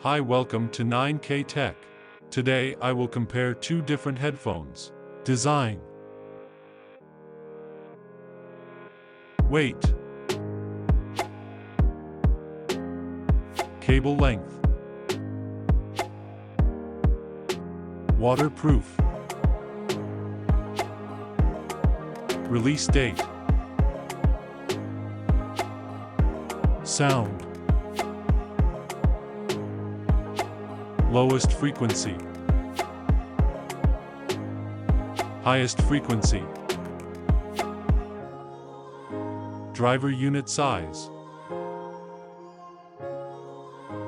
Hi, welcome to 9K Tech. Today I will compare two different headphones. Design. Weight. Cable length. Waterproof. Release date. Sound. Lowest frequency. Highest frequency. Driver unit size.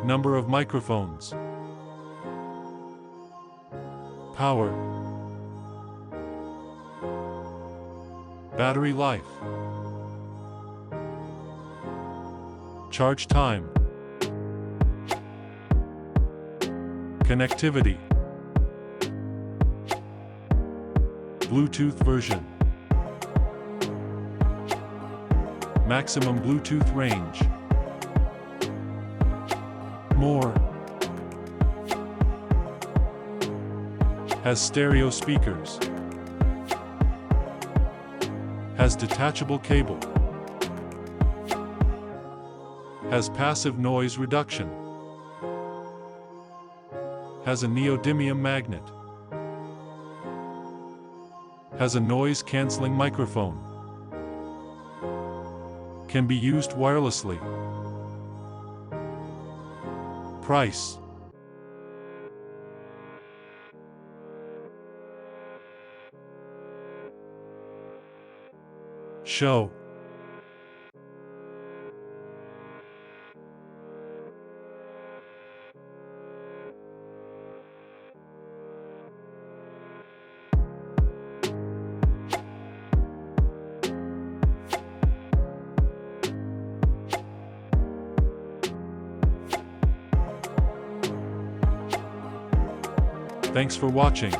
Number of microphones. Power. Battery life. Charge time. Connectivity. Bluetooth version. Maximum Bluetooth range. More. Has stereo speakers. Has detachable cable. Has passive noise reduction. Has a neodymium magnet. Has a noise-canceling microphone. Can be used wirelessly. Price. Show. Thanks for watching.